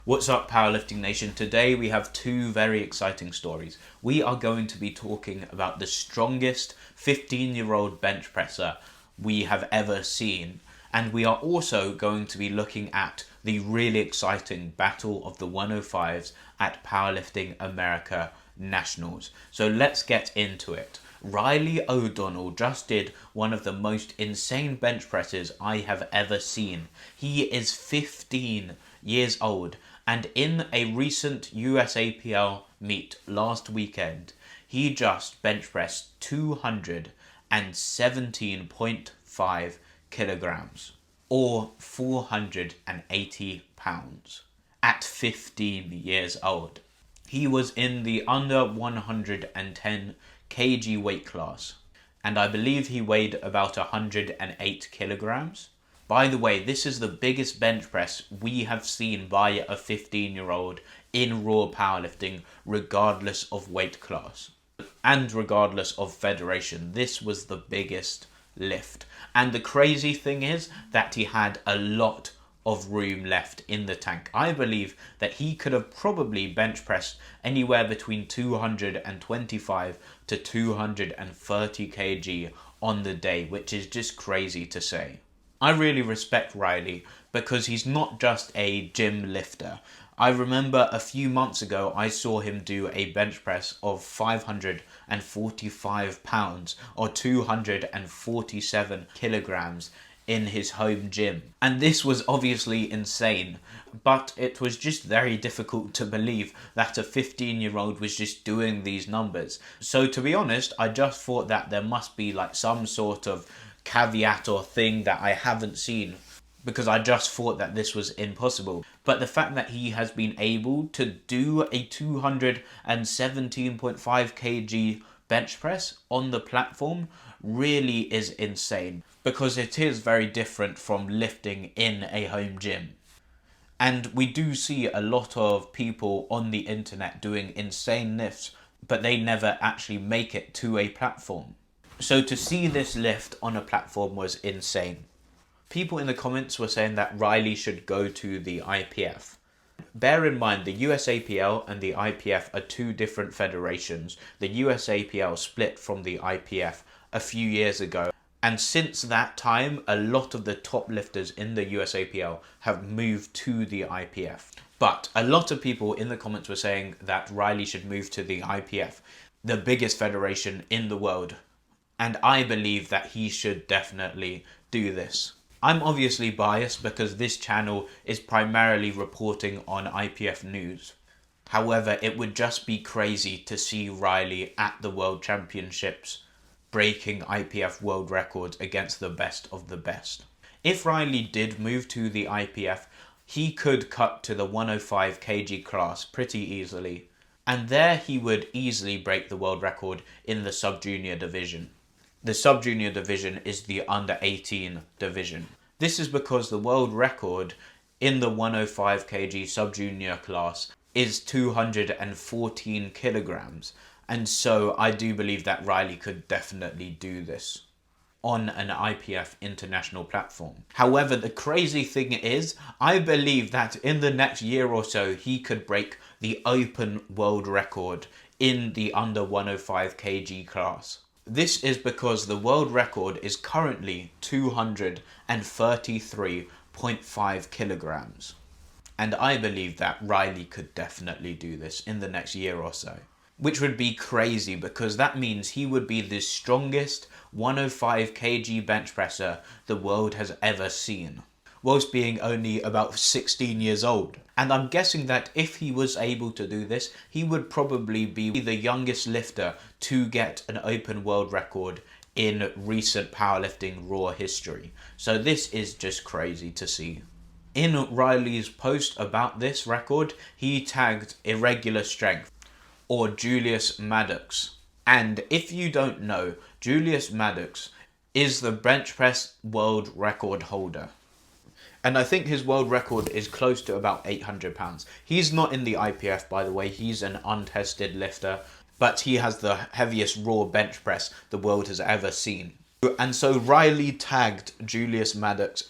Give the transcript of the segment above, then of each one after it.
What's up, Powerlifting Nation? Today we have two very exciting stories. We are going to be talking about the strongest 15-year-old bench presser we have ever seen. And we are also going to be looking at the really exciting Battle of the 105s at Powerlifting America Nationals. So let's get into it. Riley O'Donnell just did one of the most insane bench presses I have ever seen. He is 15 years old, and in a recent USAPL meet last weekend, he just bench pressed 217.5 kilograms or 480 pounds at 15 years old. He was in the under 110 kg weight class, and I believe he weighed about 108 kilograms. By the way, this is the biggest bench press we have seen by a 15-year-old in raw powerlifting, regardless of weight class and regardless of federation. This was the biggest lift. And the crazy thing is that he had a lot of room left in the tank. I believe that he could have probably bench pressed anywhere between 225 to 230 kg on the day, which is just crazy to say. I really respect Riley because he's not just a gym lifter. I remember a few months ago I saw him do a bench press of 545 pounds or 247 kilograms in his home gym. And this was obviously insane, but it was just very difficult to believe that a 15-year-old was just doing these numbers. So to be honest, I just thought that there must be like some sort of caveat or thing that I haven't seen, because I just thought that this was impossible. But the fact that he has been able to do a 217.5 kg bench press on the platform really is insane, because it is very different from lifting in a home gym. And we do see a lot of people on the internet doing insane lifts, but they never actually make it to a platform. So to see this lift on a platform was insane. People in the comments were saying that Riley should go to the IPF. Bear in mind, the USAPL and the IPF are two different federations. The USAPL split from the IPF a few years ago, and since that time, a lot of the top lifters in the USAPL have moved to the IPF. But a lot of people in the comments were saying that Riley should move to the IPF, the biggest federation in the world. And I believe that he should definitely do this. I'm obviously biased because this channel is primarily reporting on IPF news. However, it would just be crazy to see Riley at the World Championships breaking IPF world records against the best of the best. If Riley did move to the IPF, he could cut to the 105 kg class pretty easily. And there he would easily break the world record in the sub-junior division. The sub-junior division is the under 18 division. This is because the world record in the 105 kg sub-junior class is 214 kilograms. And so I do believe that Riley could definitely do this on an IPF international platform. However, the crazy thing is, I believe that in the next year or so, he could break the open world record in the under 105 kg class. This is because the world record is currently 233.5 kilograms. And I believe that Riley could definitely do this in the next year or so. Which would be crazy, because that means he would be the strongest 105 kg bench presser the world has ever seen, whilst being only about 16 years old. And I'm guessing that if he was able to do this, he would probably be the youngest lifter to get an open world record in recent powerlifting raw history. So this is just crazy to see. In Riley's post about this record, he tagged irregular strength, or Julius Maddox. And if you don't know, Julius Maddox is the bench press world record holder. And I think his world record is close to about 800 pounds. He's not in the IPF, by the way. He's an untested lifter, but he has the heaviest raw bench press the world has ever seen. And so Riley tagged Julius Maddox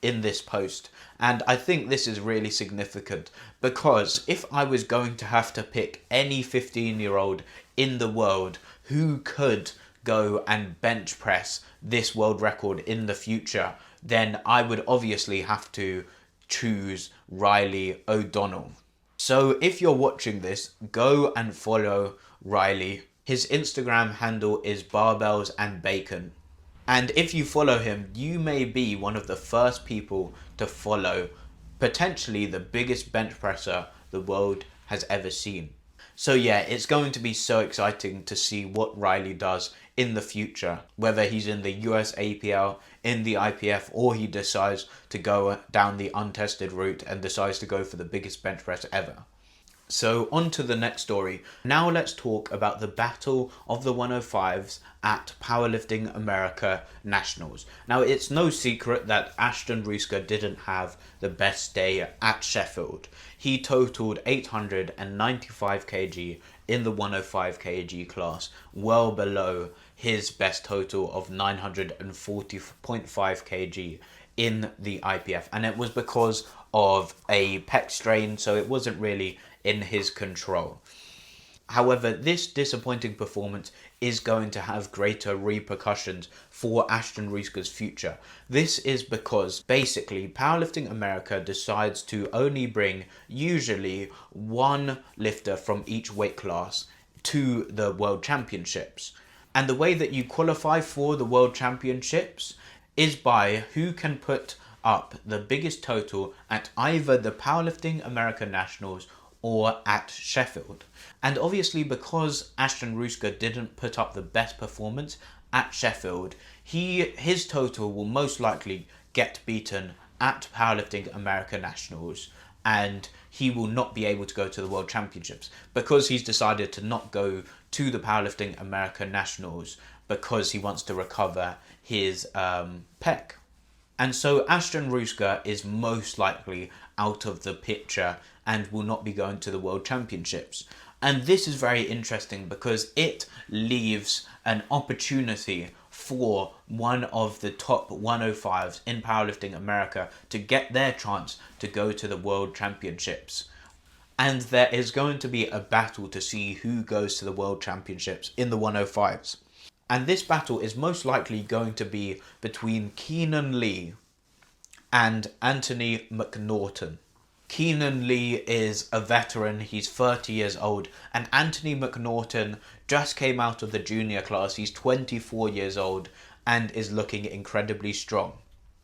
in this post. And I think this is really significant because if I was going to have to pick any 15-year-old in the world who could go and bench press this world record in the future, then I would obviously have to choose Riley O'Donnell. So if you're watching this, go and follow Riley. His Instagram handle is barbells and bacon. And if you follow him, you may be one of the first people to follow potentially the biggest bench presser the world has ever seen. So yeah, it's going to be so exciting to see what Riley does in the future, whether he's in the US APL, in the IPF, or he decides to go down the untested route and decides to go for the biggest bench press ever. So on to the next story. Now let's talk about the battle of the 105s at Powerlifting America Nationals. Now it's no secret that Ashton Ruska didn't have the best day at Sheffield. He totaled 895 kg in the 105 kg class, well below his best total of 940.5 kg in the IPF. And it was because of a pec strain, so it wasn't really in his control. However, this disappointing performance is going to have greater repercussions for Ashton Ruska's future. This is because basically Powerlifting America decides to only bring usually one lifter from each weight class to the World Championships. And the way that you qualify for the World Championships is by who can put up the biggest total at either the Powerlifting America Nationals or at Sheffield. And obviously because Ashton Ruska didn't put up the best performance at Sheffield, his total will most likely get beaten at Powerlifting America Nationals, and he will not be able to go to the World Championships because he's decided to not go to the Powerlifting America Nationals because he wants to recover his pec. And so Ashton Ruska is most likely out of the picture and will not be going to the World Championships. And this is very interesting because it leaves an opportunity for one of the top 105s in Powerlifting America to get their chance to go to the World Championships. And there is going to be a battle to see who goes to the World Championships in the 105s. And this battle is most likely going to be between Keenan Lee and Anthony McNaughton. Keenan Lee is a veteran, he's 30 years old, and Anthony McNaughton just came out of the junior class, he's 24 years old and is looking incredibly strong.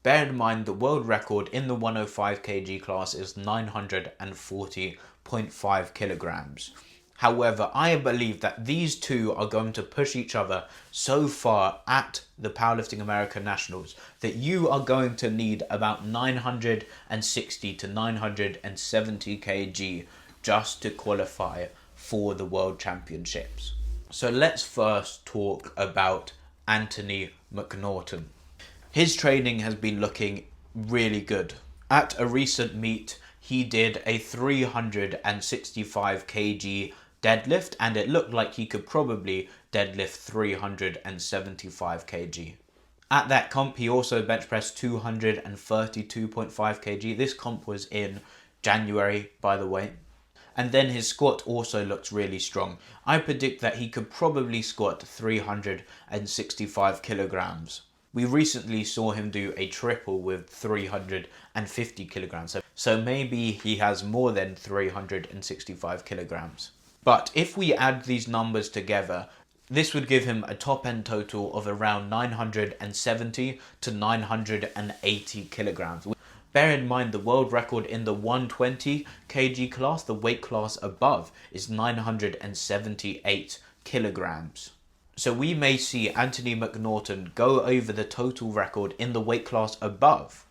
Bear in mind the world record in the 105 kg class is 940.5 kilograms. However, I believe that these two are going to push each other so far at the Powerlifting America Nationals that you are going to need about 960 to 970 kg just to qualify for the World Championships. So let's first talk about Anthony McNaughton. His training has been looking really good. At a recent meet, he did a 365 kg deadlift, and it looked like he could probably deadlift 375 kg. At that comp, he also bench pressed 232.5 kg. This comp was in January, by the way. And then his squat also looks really strong. I predict that he could probably squat 365 kilograms. We recently saw him do a triple with 350 kilograms. So maybe he has more than 365 kilograms. But if we add these numbers together, this would give him a top end total of around 970 to 980 kilograms. Bear in mind the world record in the 120 kg class, the weight class above, is 978 kilograms. So we may see Anthony McNaughton go over the total record in the weight class above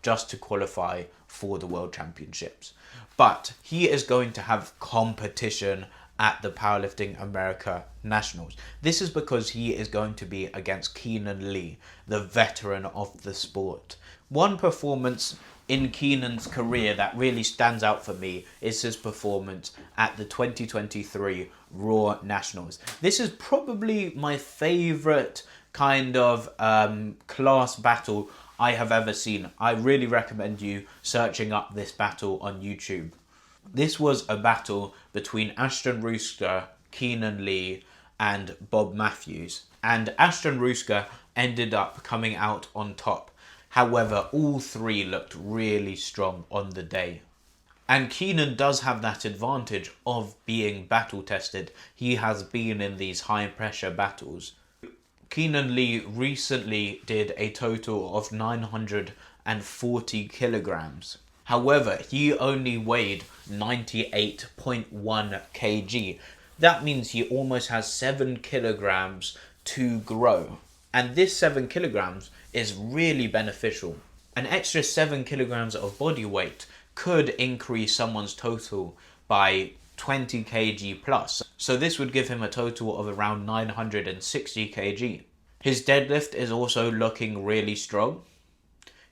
just to qualify for the World Championships. But he is going to have competition at the Powerlifting America Nationals. This is because he is going to be against Keenan Lee, the veteran of the sport. One performance in Keenan's career that really stands out for me is his performance at the 2023 Raw Nationals. This is probably my favourite kind of class battle I have ever seen. I really recommend you searching up this battle on YouTube. This was a battle between Ashton Rooster, Keenan Lee, and Bob Matthews. And Ashton Rooster ended up coming out on top. However, all three looked really strong on the day. And Keenan does have that advantage of being battle tested. He has been in these high pressure battles. Keenan Lee recently did a total of 940 kilograms. However, he only weighed 98.1 kg. That means he almost has 7 kilograms to grow. And this 7 kilograms is really beneficial. An extra 7 kilograms of body weight could increase someone's total by 20 kg plus. So this would give him a total of around 960 kg. His deadlift is also looking really strong.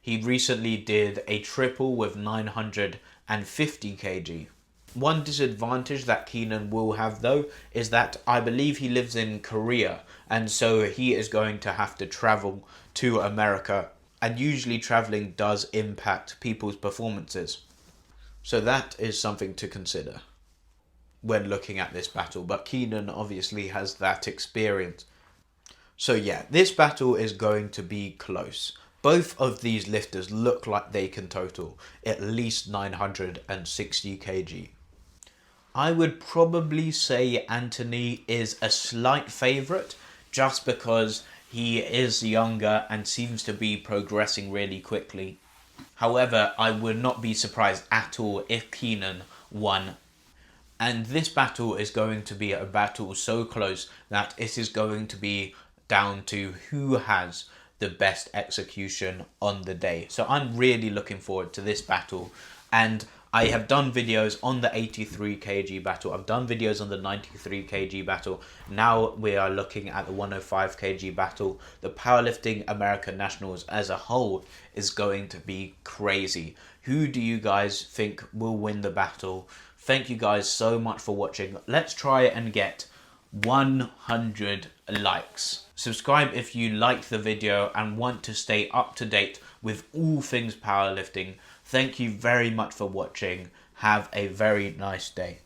He recently did a triple with 950 kg. One disadvantage that Keenan will have though is that I believe he lives in Korea, and so he is going to have to travel to America, and usually traveling does impact people's performances. So that is something to consider when looking at this battle, but Keenan obviously has that experience. So yeah, this battle is going to be close. Both of these lifters look like they can total at least 960 kg. I would probably say Anthony is a slight favourite just because he is younger and seems to be progressing really quickly. However, I would not be surprised at all if Keenan won. And this battle is going to be a battle so close that it is going to be down to who has the best execution on the day. So I'm really looking forward to this battle. And I have done videos on the 83 kg battle. I've done videos on the 93 kg battle. Now we are looking at the 105 kg battle. The Powerlifting American Nationals as a whole is going to be crazy. Who do you guys think will win the battle? Thank you guys so much for watching. Let's try and get 100 likes. Subscribe if you liked the video and want to stay up to date with all things powerlifting. Thank you very much for watching. Have a very nice day.